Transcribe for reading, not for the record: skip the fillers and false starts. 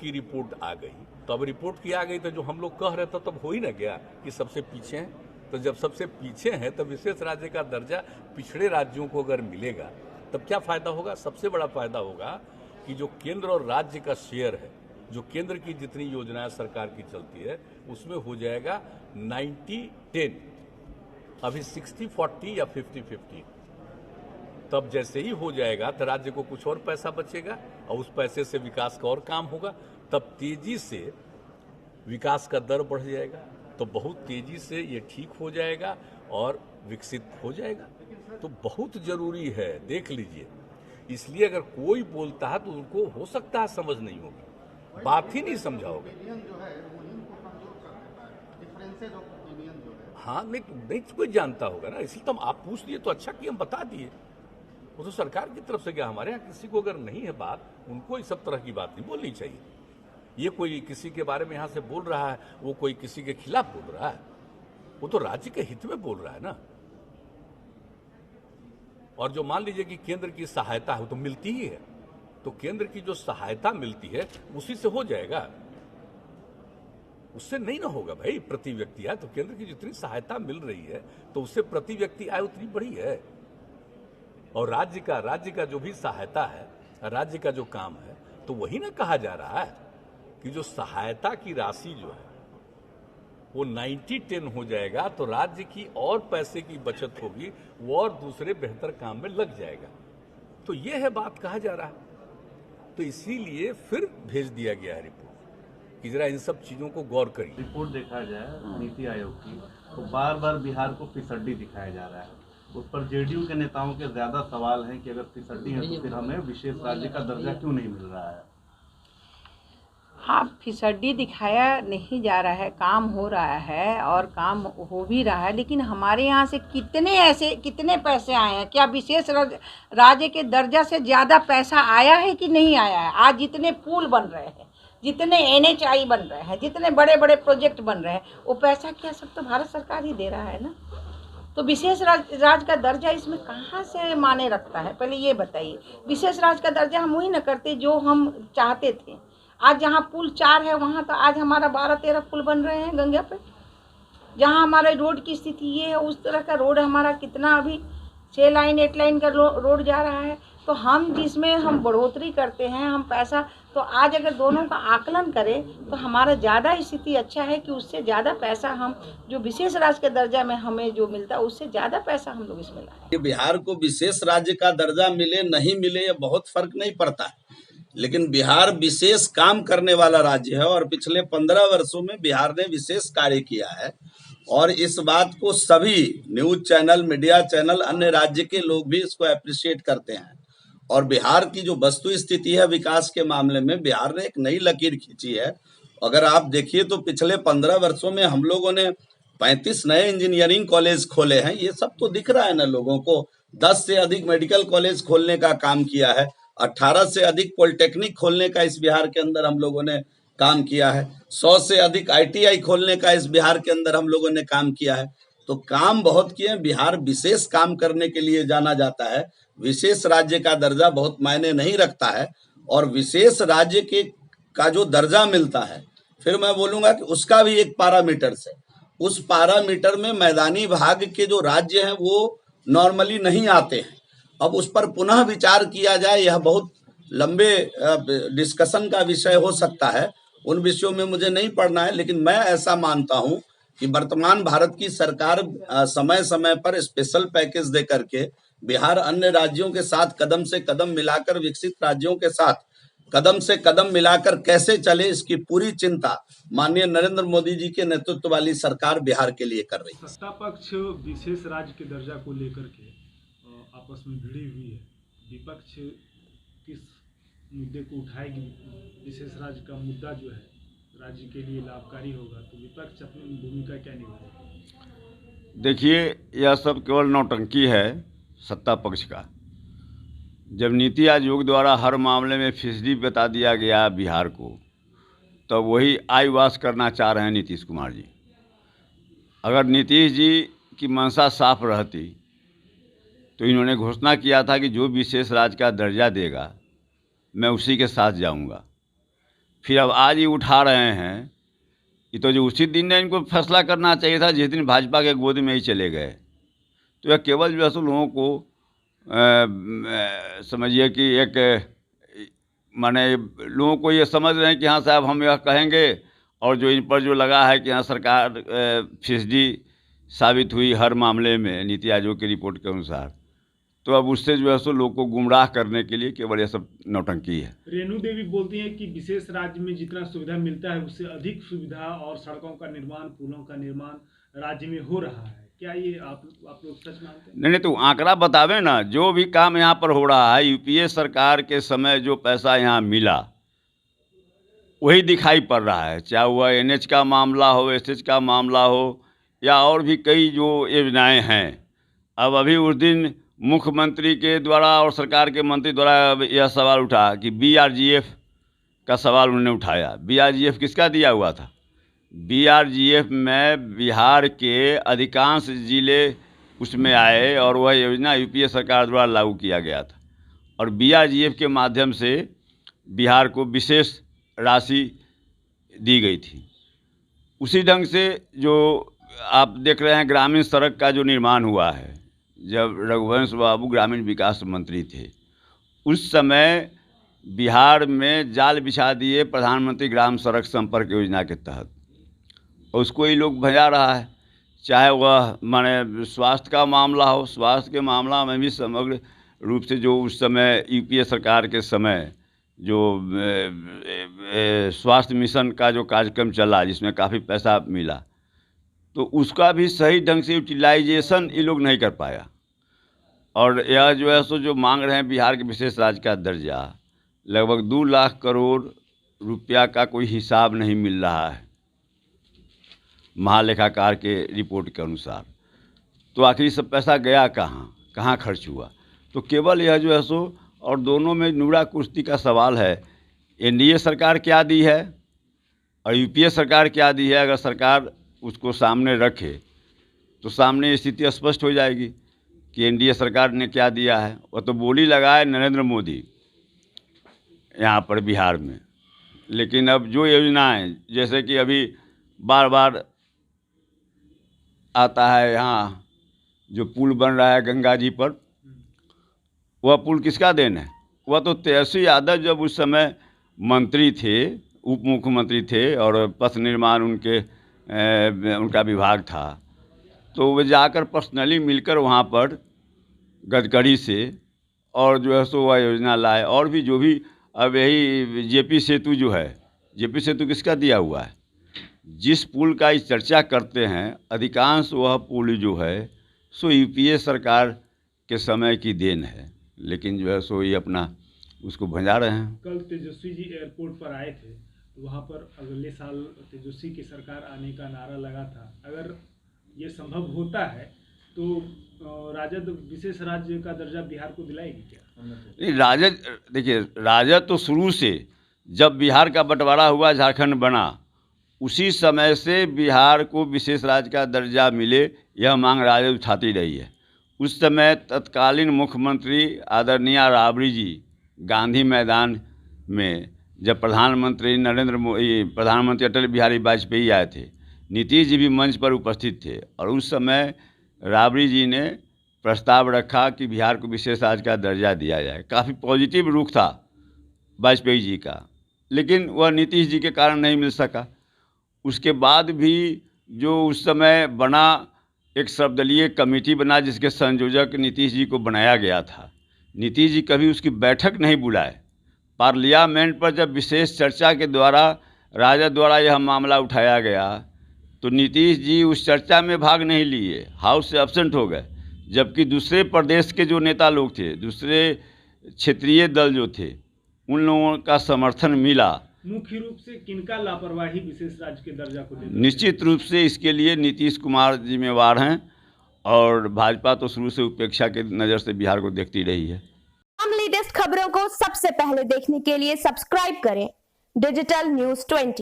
की रिपोर्ट आ गई, तो अब रिपोर्ट की आ गई तो जो हम लोग कह रहे थे तब हो ही ना गया कि सबसे पीछे हैं। तो जब सबसे पीछे हैं तो विशेष राज्य का दर्जा पिछड़े राज्यों को अगर मिलेगा तब क्या फायदा होगा? सबसे बड़ा फायदा होगा कि जो केंद्र और राज्य का शेयर है, जो केंद्र की जितनी योजनाएं सरकार की चलती है उसमें हो जाएगा 90-10, अभी 60-40 या 50-50। तब जैसे ही हो जाएगा तो राज्य को कुछ और पैसा बचेगा और उस पैसे से विकास का और काम होगा, तब तेजी से विकास का दर बढ़ जाएगा, तो बहुत तेजी से ये ठीक हो जाएगा और विकसित हो जाएगा। तो बहुत जरूरी है, देख लीजिए। इसलिए अगर कोई बोलता है तो उनको हो सकता है समझ नहीं होगी, बात ही नहीं समझा होगा। हाँ, नहीं कोई जानता होगा ना, इसलिए तो हम आप पूछ लिए तो अच्छा कि हम बता दिए। वो तो सरकार की तरफ से गया, हमारे यहाँ किसी को अगर नहीं है बात, उनको इस सब तरह की बात नहीं बोलनी चाहिए। ये कोई किसी के बारे में यहाँ से बोल रहा है, वो कोई किसी के खिलाफ बोल रहा है, वो तो राज्य के हित में बोल रहा है ना। और जो मान लीजिए कि केंद्र की सहायता है वो तो मिलती ही है, तो केंद्र की जो सहायता मिलती है उसी से हो जाएगा, उससे नहीं ना होगा भाई। प्रति व्यक्ति आय तो केंद्र की जितनी सहायता मिल रही है तो उससे प्रति व्यक्ति आय उतनी बड़ी है। और राज्य का जो भी सहायता है, राज्य का जो काम है, तो वही ना कहा जा रहा है कि जो सहायता की राशि जो है वो 90-10 हो जाएगा तो राज्य की और पैसे की बचत होगी, वो और दूसरे बेहतर काम में लग जाएगा। तो ये है बात कहा जा रहा है। तो इसीलिए फिर भेज दिया गया है रिपोर्ट कि जरा इन सब चीजों को गौर करिए। रिपोर्ट देखा जाए नीति आयोग की तो बार बार बिहार को फिसड्डी दिखाया जा रहा है। उस पर जेडीयू के नेताओं के ज्यादा सवाल हैं कि अगर फिसड्डी है तो फिर हमें विशेष राज्य का दर्जा क्यों नहीं मिल रहा है? हाँ, फिसड्डी दिखाया नहीं जा रहा है, काम हो रहा है और काम हो भी रहा है। लेकिन हमारे यहाँ से कितने पैसे आए हैं? क्या विशेष राज्य के दर्जा से ज़्यादा पैसा आया है कि नहीं आया है? आज जितने पुल बन रहे हैं, जितने NHI बन रहे हैं, जितने बड़े बड़े प्रोजेक्ट बन रहे हैं, वो पैसा क्या सब तो भारत सरकार ही दे रहा है ना। तो विशेष राज्य का दर्जा इसमें कहाँ से माने रखता है? पहले ये बताइए। विशेष राज्य का दर्जा हम वही न करते जो हम चाहते थे। आज जहाँ पुल 4 है वहाँ तो आज हमारा 12-13 पुल बन रहे हैं गंगा पे। जहाँ हमारे रोड की स्थिति ये है, उस तरह का रोड हमारा कितना अभी 6 लाइन 8 लाइन का रोड जा रहा है। तो हम जिसमें हम बढ़ोतरी करते हैं, हम पैसा, तो आज अगर दोनों का आकलन करें तो हमारा ज़्यादा स्थिति अच्छा है कि उससे ज़्यादा पैसा हम जो विशेष राज्य के दर्जा में हमें जो मिलता है उससे ज़्यादा पैसा हम लोग इसमें लाए। बिहार को विशेष राज्य का दर्जा मिले नहीं मिले ये बहुत फर्क नहीं पड़ता है, लेकिन बिहार विशेष काम करने वाला राज्य है और पिछले 15 वर्षों में बिहार ने विशेष कार्य किया है। और इस बात को सभी न्यूज चैनल, मीडिया चैनल, अन्य राज्य के लोग भी इसको अप्रिशिएट करते हैं। और बिहार की जो वस्तु स्थिति है विकास के मामले में, बिहार ने एक नई लकीर खींची है। अगर आप देखिए तो पिछले 15 वर्षों में हम लोगों ने 35 नए इंजीनियरिंग कॉलेज खोले हैं। ये सब तो दिख रहा है ना लोगों को। 10 से अधिक मेडिकल कॉलेज खोलने का काम किया है। 18 से अधिक पॉलिटेक्निक खोलने का इस बिहार के अंदर हम लोगों ने काम किया है। 100 से अधिक ITI खोलने का इस बिहार के अंदर हम लोगों ने काम किया है। तो काम बहुत किए। बिहार विशेष काम करने के लिए जाना जाता है। विशेष राज्य का दर्जा बहुत मायने नहीं रखता है। और विशेष राज्य के का जो दर्जा मिलता है, फिर मैं बोलूंगा कि उसका भी एक पैरामीटर्स है। उस पैरामीटर में मैदानी भाग के जो राज्य हैं वो नॉर्मली नहीं आते हैं। अब उस पर पुनः विचार किया जाए, यह बहुत लंबे डिस्कशन का विषय हो सकता है। उन विषयों में मुझे नहीं पढ़ना है, लेकिन मैं ऐसा मानता हूं कि वर्तमान भारत की सरकार समय समय पर स्पेशल पैकेज दे करके बिहार अन्य राज्यों के साथ कदम से कदम मिलाकर, विकसित राज्यों के साथ कदम से कदम मिलाकर कैसे चले, इसकी पूरी चिंता माननीय नरेंद्र मोदी जी के नेतृत्व वाली सरकार बिहार के लिए कर रही है। सत्ता पक्ष विशेष राज्य के दर्जा को लेकर के आपस में भिड़ी हुई है। विपक्ष किस मुद्दे को उठाएगी? विशेष राज्य का मुद्दा जो है राज्य के लिए लाभकारी होगा, तो विपक्ष अपनी भूमिका क्या निभाएगा? देखिए, यह सब केवल नौटंकी है सत्ता पक्ष का। जब नीति आयोग द्वारा हर मामले में फिसडी बता दिया गया बिहार को, तो वही आई वाश करना चाह रहे हैं नीतीश कुमार जी। अगर नीतीश जी की मंशा साफ रहती तो इन्होंने घोषणा किया था कि जो विशेष राज्य का दर्जा देगा मैं उसी के साथ जाऊंगा। फिर अब आज ही उठा रहे हैं। ये तो जो उसी दिन ने इनको फैसला करना चाहिए था जिस दिन भाजपा के गोद में ही चले गए। तो यह केवल जो है सो लोगों को समझिए कि एक माने लोगों को ये समझ रहे हैं कि हाँ साहब हम यह कहेंगे, और जो इन पर जो लगा है कि हाँ सरकार फिसडी साबित हुई हर मामले में नीति आयोग की रिपोर्ट के अनुसार, तो अब उससे जो है सो लोग को गुमराह करने के लिए केवल ये सब नौटंकी है। रेणु देवी बोलती हैं कि विशेष राज्य में जितना सुविधा मिलता है उससे अधिक सुविधा और सड़कों का निर्माण, पुलों का निर्माण राज्य में हो रहा है। क्या ये आप लोग सच मानते हैं? नहीं तो आंकड़ा बतावे ना, जो भी काम यहाँ पर हो रहा है यूपीए सरकार के समय जो पैसा यहाँ मिला वही दिखाई पड़ रहा है, चाहे वह एनएच का मामला हो, एसएच का मामला हो, या और भी कई जो योजनाएं हैं। अब अभी उस दिन मुख्यमंत्री के द्वारा और सरकार के मंत्री द्वारा यह सवाल उठा कि बीआरजीएफ का सवाल उन्होंने उठाया। बीआरजीएफ किसका दिया हुआ था? बीआरजीएफ में बिहार के अधिकांश ज़िले उसमें आए और वह योजना यूपीए सरकार द्वारा लागू किया गया था, और बीआरजीएफ के माध्यम से बिहार को विशेष राशि दी गई थी। उसी ढंग से जो आप देख रहे हैं ग्रामीण सड़क का जो निर्माण हुआ है, जब रघुवंश बाबू ग्रामीण विकास मंत्री थे उस समय बिहार में जाल बिछा दिए प्रधानमंत्री ग्राम सड़क संपर्क योजना के तहत, और उसको ही लोग भजा रहा है। चाहे वह माने स्वास्थ्य का मामला हो, स्वास्थ्य के मामला में भी समग्र रूप से जो उस समय यूपीए सरकार के समय जो स्वास्थ्य मिशन का जो कार्यक्रम चला जिसमें काफ़ी पैसा मिला, तो उसका भी सही ढंग से यूटिलाइजेशन ये लोग नहीं कर पाया। और यह जो है सो जो मांग रहे हैं बिहार के विशेष राज्य का दर्जा, लगभग 2 लाख करोड़ रुपया का कोई हिसाब नहीं मिल रहा है महालेखाकार के रिपोर्ट के अनुसार। तो आखिर सब पैसा गया कहाँ खर्च हुआ? तो केवल यह जो है सो, और दोनों में नूरा कुश्ती का सवाल है, एनडीए सरकार क्या दी है और यूपीए सरकार क्या दी है। अगर सरकार उसको सामने रखे तो सामने स्थिति स्पष्ट हो जाएगी कि एनडीए सरकार ने क्या दिया है। वह तो बोली लगाए नरेंद्र मोदी यहाँ पर बिहार में, लेकिन अब जो योजनाएं जैसे कि अभी बार बार आता है यहाँ जो पुल बन रहा है गंगा जी पर, वह पुल किसका देन है? वह तो तेजस्वी यादव जब उस समय मंत्री थे, उप मुख्यमंत्री थे और पथ निर्माण उनका विभाग था, तो वे जाकर पर्सनली मिलकर वहाँ पर गडकरी से और जो है सो वह योजना लाए। और भी जो भी अब यही जेपी सेतु जो है, जेपी सेतु किसका दिया हुआ है? जिस पुल का इस चर्चा करते हैं अधिकांश वह पुल जो है सो यूपीए सरकार के समय की देन है, लेकिन जो है सो ये अपना उसको भंजा रहे हैं। कल तेजस्वी जी एयरपोर्ट पर आए थे, वहाँ पर अगले साल तेजस्वी की सरकार आने का नारा लगा था। अगर ये संभव होता है तो राजद विशेष राज्य का दर्जा बिहार को दिलाएगी क्या? नहीं, राजद देखिए, राजद तो शुरू से जब बिहार का बंटवारा हुआ, झारखंड बना, उसी समय से बिहार को विशेष राज्य का दर्जा मिले यह मांग राजद उठाती रही है। उस समय तत्कालीन मुख्यमंत्री आदरणीय राबड़ी जी गांधी मैदान में जब प्रधानमंत्री प्रधानमंत्री अटल बिहारी वाजपेयी आए थे, नीतीश जी भी मंच पर उपस्थित थे, और उस समय राबड़ी जी ने प्रस्ताव रखा कि बिहार को विशेष राज्य का दर्जा दिया जाए। काफ़ी पॉजिटिव रुख था वाजपेयी जी का, लेकिन वह नीतीश जी के कारण नहीं मिल सका। उसके बाद भी जो उस समय बना एक सर्वदलीय कमेटी बना जिसके संयोजक नीतीश जी को बनाया गया था, नीतीश जी कभी उसकी बैठक नहीं बुलाए। पार्लियामेंट पर जब विशेष चर्चा के द्वारा राजद द्वारा यह मामला उठाया गया तो नीतीश जी उस चर्चा में भाग नहीं लिए, हाउस से एब्सेंट हो गए, जबकि दूसरे प्रदेश के जो नेता लोग थे, दूसरे क्षेत्रीय दल जो थे, उन लोगों का समर्थन मिला। मुख्य रूप से किनका लापरवाही विशेष राज्य के दर्जा को देती है? निश्चित रूप से इसके लिए नीतीश कुमार जिम्मेवार हैं, और भाजपा तो शुरू से उपेक्षा की नज़र से बिहार को देखती रही है। हम लेटेस्ट खबरों को सबसे पहले देखने के लिए सब्सक्राइब करें डिजिटल न्यूज़ 20।